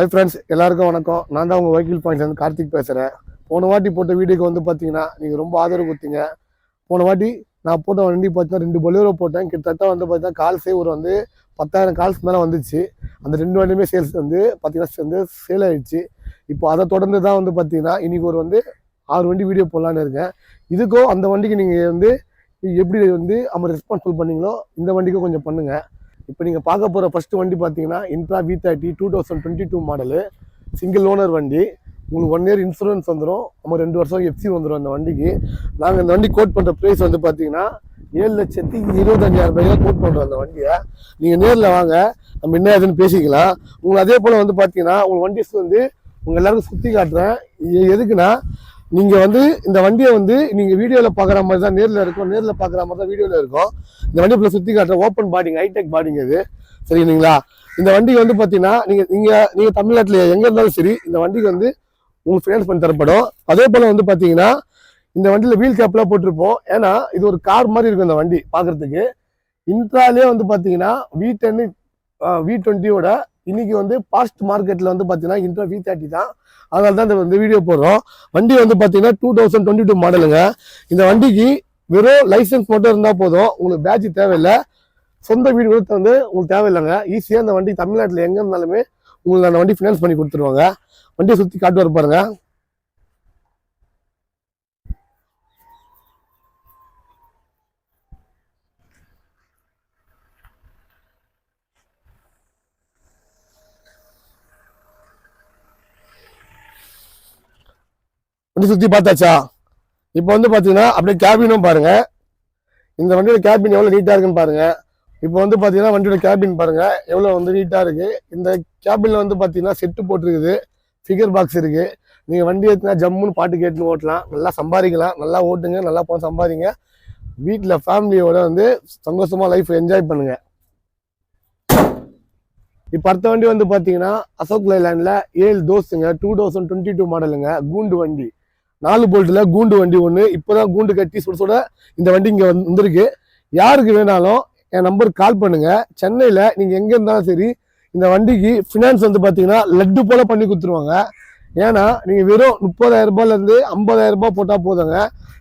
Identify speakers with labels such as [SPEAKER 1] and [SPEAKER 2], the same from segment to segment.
[SPEAKER 1] Hi friends, எல்லாருக்கும் வணக்கம். நான் தான் உங்கள் வெஹிக்கிள் பாயிண்ட்லேருந்து கார்த்திக் பேசுகிறேன். போன வாட்டி போட்ட வீடியோக்கு வந்து பார்த்தீங்கன்னா நீங்கள் ரொம்ப ஆதரவு கொடுத்தீங்க. போன வாட்டி நான் போட்ட வண்டி பார்த்தீங்கன்னா 2 பொலேரோ போட்டேன். கிட்டத்தட்ட வந்து பார்த்தீங்கன்னா கால்ஸே ஒரு 10,000 கால்ஸ் மேலே வந்துச்சு. அந்த 2 வண்டியுமே சேல்ஸ் வந்து பார்த்தீங்கன்னா சேல் ஆகிடுச்சு. இப்போ அதை தொடர்ந்து தான் வந்து பார்த்தீங்கன்னா இன்றைக்கி ஒரு 6 வண்டி வீடியோ போடலான்னு இருக்கேன். இதுக்கும் அந்த வண்டிக்கு நீங்கள் எப்படி அவங்க ரெஸ்பான்சிபிள் பண்ணீங்களோ இந்த வண்டிக்கும் கொஞ்சம் பண்ணுங்கள். இப்போ நீங்கள் பார்க்க போகிற ஃபஸ்ட்டு வண்டி பார்த்தீங்கன்னா intra V30 2022 model, single owner வண்டி. உங்களுக்கு 1 இயர் இன்சூரன்ஸ் வந்துடும். நம்ம 2 வருஷம் எஃப்சி வந்துடும் அந்த வண்டிக்கு. நாங்கள் இந்த வண்டி கோட் பண்ணுற ப்ரைஸ் வந்து பார்த்தீங்கன்னா 7,25,000 கோட் பண்ணுறோம் அந்த வண்டியை. நீங்கள் நேரில் வாங்க, நம்ம என்ன ஏதுன்னு பேசிக்கலாம். உங்களுக்கு அதே போல் வந்து பார்த்தீங்கன்னா உங்கள் வண்டி உங்கள் எல்லாருக்கும் சுற்றி காட்டுறேன். எதுக்குன்னா நீங்கள் இந்த வண்டியை நீங்கள் வீடியோவில் பார்க்குற மாதிரி தான் நேரில் இருக்கும், நேரில் பார்க்குற மாதிரி தான் வீடியோவில் இருக்கும். இந்த வண்டி இப்போ சுற்றி காட்டுறேன். ஓப்பன் பாடிங்க, ஹைடெக் பாடிங்க இது, சரிங்களா? இந்த வண்டிக்கு பார்த்தீங்கன்னா நீங்கள் தமிழ்நாட்டில் எங்கே இருந்தாலும் சரி இந்த வண்டிக்கு உங்களுக்கு ஃபினான்ஸ் பண்ணி தரப்படும். அதே போல் பார்த்தீங்கன்னா இந்த வண்டியில் வீல் கேப்லாம் போட்டிருப்போம். ஏன்னா இது ஒரு கார் மாதிரி இருக்கும் இந்த வண்டி பார்க்குறதுக்கு. இன்ட்ராலே பார்த்தீங்கன்னா V10 V20யோட இன்னைக்கு பாஸ்ட் மார்க்கெட்டில் பார்த்தீங்கன்னா இன்ட்ரா V30 தான். அதனால தான் இந்த வீடியோ போடுறோம். வண்டி பார்த்தீங்கன்னா 2022 மாடலுங்க. இந்த வண்டிக்கு வெறும் லைசன்ஸ் மட்டும் இருந்தால் போதும், உங்களுக்கு பேட்ச் தேவையில்லை. சொந்த வீடு கூட உங்களுக்கு தேவையில்லைங்க. ஈஸியாக அந்த வண்டி தமிழ்நாட்டில் எங்கே இருந்தாலுமே உங்களுக்கு அந்த வண்டி ஃபினான்ஸ் பண்ணி கொடுத்துருவாங்க. வண்டியை சுற்றி காட்டுவார் பாருங்க. வண்டி சுற்றி பார்த்தாச்சா? இப்போ பார்த்தீங்கன்னா அப்படியே கேபினும் பாருங்க. இந்த வண்டியோட கேபின் எவ்வளோ நீட்டாக இருக்குன்னு பாருங்க. இப்போ பார்த்தீங்கன்னா வண்டியோட கேபின் பாருங்க எவ்வளோ நீட்டாக இருக்கு. இந்த கேபின்ல பார்த்தீங்கன்னா செட்டு போட்டிருக்குது, ஃபிகர் பாக்ஸ் இருக்கு. நீங்கள் வண்டி ஏற்றினா ஜம்முன்னு பாட்டு கேட்டுன்னு ஓட்டலாம், நல்லா சம்பாதிக்கலாம். நல்லா ஓட்டுங்க, நல்லா போன சம்பாதிங்க. வீட்டில் ஃபேமிலியோட சந்தோஷமா லைஃப் என்ஜாய் பண்ணுங்க. இப்போ அடுத்த வண்டி பார்த்தீங்கன்னா அசோக் லைலாண்டில் 7 தோஸ்துங்க, 2022 மாடலுங்க, கூண்டு வண்டி. 4 போல்ட்டில் கூண்டு வண்டி ஒன்று. இப்போதான் கூண்டு கட்டி சுட இந்த வண்டி இங்கே வந்திருக்கு. யாருக்கு வேணாலும் என் நம்பருக்கு கால் பண்ணுங்க. சென்னையில் நீங்கள் எங்கே இருந்தாலும் சரி இந்த வண்டிக்கு ஃபினான்ஸ் பார்த்தீங்கன்னா லட்டு போல பண்ணி கொடுத்துருவாங்க. ஏன்னா நீங்கள் வெறும் 30,000 50,000 போட்டால் போதுங்க,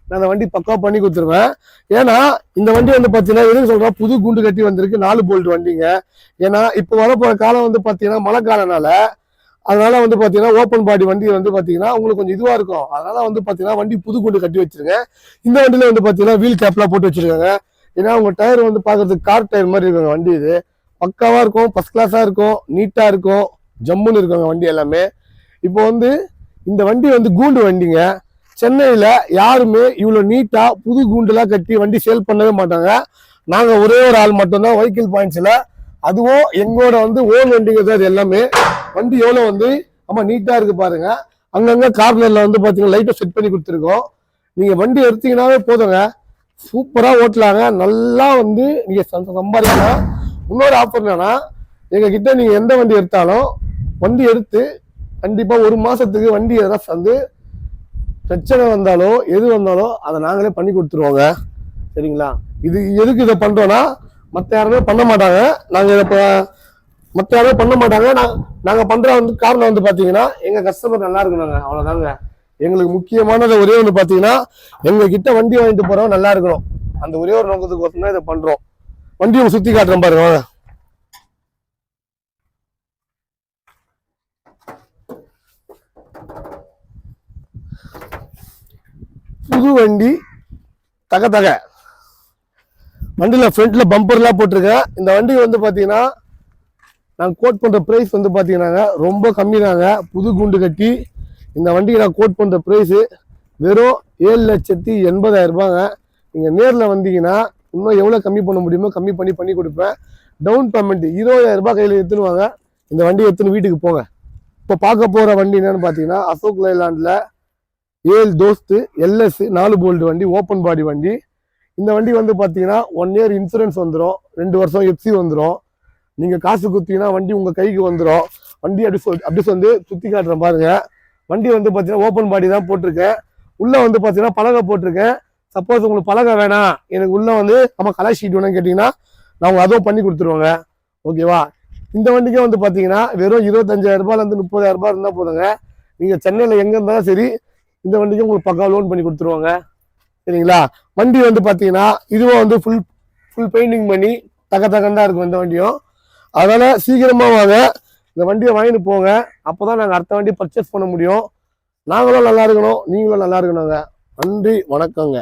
[SPEAKER 1] நான் அந்த வண்டி பக்காவாக பண்ணி கொடுத்துருவேன். ஏன்னா இந்த வண்டி பார்த்தீங்கன்னா எதுவும் சொல்கிறா, புது கூண்டு கட்டி வந்திருக்கு, 4 போல்ட் வண்டிங்க. ஏன்னா இப்போ வரப்போகிற காலம் பார்த்தீங்கன்னா மழை காலனால, அதனால பார்த்தீங்கன்னா ஓப்பன் பாடி வண்டி பார்த்தீங்கன்னா உங்களுக்கு கொஞ்சம் இதுவாக இருக்கும். அதனால பார்த்தீங்கன்னா வண்டி புது கூண்டு கட்டி வச்சிருங்க. இந்த வண்டியில் பார்த்தீங்கன்னா வீல் கேப்லாம் போட்டு வச்சிருக்காங்க. ஏன்னா உங்கள் டயர் பார்க்கறதுக்கு கார் டயர் மாதிரி இருக்குங்க வண்டி. இது பக்காவாக இருக்கும், ஃபர்ஸ்ட் கிளாஸாக இருக்கும், நீட்டாக இருக்கும், ஜம்முன்னு இருக்குங்க வண்டி எல்லாமே. இப்போ இந்த வண்டி கூண்டு வண்டிங்க. சென்னையில் யாருமே இவ்வளோ நீட்டாக புது கூண்டுலாம் கட்டி வண்டி சேல் பண்ணவே மாட்டாங்க. நாங்கள் ஒரே ஒரு ஆள் மட்டும்தான் வெஹிக்கிள் பாயிண்ட்ஸில். அதுவும் எங்களோட ஓன் வண்டிங்க அது எல்லாமே. வண்டி எவ்வளோ ஆமா நீட்டாக இருக்கு பாருங்க. அங்கங்கே கார்னரில் பார்த்தீங்கன்னா லைட்டை செட் பண்ணி கொடுத்துருக்கோம். நீங்கள் வண்டி எடுத்தீங்கன்னாவே போதுங்க, சூப்பராக ஓட்டலாங்க. நல்லா நீங்கள் சம்பாதிக்கலாம். இன்னொரு ஆஃபர் என்னன்னா, எங்ககிட்ட நீங்கள் எந்த வண்டி எடுத்தாலும் வண்டி எடுத்து கண்டிப்பாக 1 மாதத்துக்கு வண்டி எதனா பிரச்சனை வந்தாலோ எது வந்தாலோ அதை நாங்களே பண்ணி கொடுத்துருவோங்க, சரிங்களா? இது எதுக்கு இதை பண்ணுறோன்னா, மற்ற யாருமே பண்ண மாட்டாங்க. நாங்கள் இப்போ மற்ற யாருமே பண்ண மாட்டாங்க. நாங்கள் பண்ணுற காரணம் பார்த்தீங்கன்னா எங்கள் கஸ்டமர் நல்லா இருக்கணுங்க, அவ்வளோதாங்க. எங்களுக்கு முக்கியமானது ஒரே ஒன்று பார்த்தீங்கன்னா, எங்ககிட்ட வண்டி வாங்கிட்டு போகிறோம் நல்லா இருக்கணும். அந்த ஒரே ஒரு நோக்கத்துக்கு தான் இதை பண்ணுறோம். வண்டியை சுற்றி காட்டுறேன் பாருங்க. புது வண்டி, தக வண்டியில் ஃப்ரண்ட்டில் பம்பர்லாம் போட்டிருக்கேன். இந்த வண்டி பார்த்தீங்கன்னா நான் கோட் பண்ணுற ப்ரைஸ் பார்த்தீங்கன்னாங்க ரொம்ப கம்மி தாங்க. புது கூண்டு கட்டி இந்த வண்டிக்கு நான் கோட் பண்ணுற ப்ரைஸு வெறும் 7,80,000 நீங்கள் நேரில் வந்தீங்கன்னா இன்னும் எவ்வளோ கம்மி பண்ண முடியுமோ கம்மி பண்ணி கொடுப்பேன். டவுன் பேமெண்ட் 20,000 கையில் எடுத்துனுவாங்க. இந்த வண்டியை எடுத்துன்னு வீட்டுக்கு போங்க. இப்போ பார்க்க போகிற வண்டி என்னன்னு பார்த்தீங்கன்னா அசோக் லைலாண்டில் 7 தோஸ்து LS 4 போல்ட் வண்டி, ஓப்பன் பாடி வண்டி. இந்த வண்டி பார்த்தீங்கன்னா 1 இயர் இன்சூரன்ஸ் வந்துடும், 2 வருஷம் எஃப்சி வந்துடும். நீங்கள் காசு குத்திங்கன்னா வண்டி உங்கள் கைக்கு வந்துடும். வண்டி அப்படி சுற்றி காட்டுறேன் பாருங்க. வண்டி பார்த்தீங்கன்னா ஓப்பன் பாடி தான் போட்டிருக்கேன். உள்ளே பார்த்தீங்கன்னா பலகை போட்டிருக்கேன். சப்போஸ் உங்களுக்கு பலகை வேணாம், எனக்கு உள்ளே நம்ம கலர் ஷீட் வேணும்னு கேட்டிங்கன்னா நான் அதுவும் பண்ணி கொடுத்துருவோங்க, ஓகேவா? இந்த வண்டிக்கே வந்து பார்த்தீங்கன்னா வெறும் 25,000 ரூபாயிலேருந்து 30,000 ரூபாய் இருந்தால் போதுங்க. நீங்கள் சென்னையில் எங்கே இருந்தாலும் சரி இந்த வண்டிக்கு உங்களுக்கு பக்கா லோன் பண்ணி கொடுத்துருவாங்க. சரிங்களா? வண்டி வந்து பார்த்தீங்கன்னா இதுவும் வந்து ஃபுல் பெயிண்டிங் பண்ணி தகன்னு தான் இருக்கும் இந்த வண்டியும். அதனால் சீக்கிரமாக வாங்க, இந்த வண்டியை வாங்கிட்டு போங்க. அப்போ தான் நாங்கள் அடுத்த வண்டி பர்ச்சேஸ் பண்ண முடியும். நாங்களும் நல்லா இருக்கணும், நீங்களும் நல்லா இருக்கணுங்க. நன்றி, வணக்கங்க.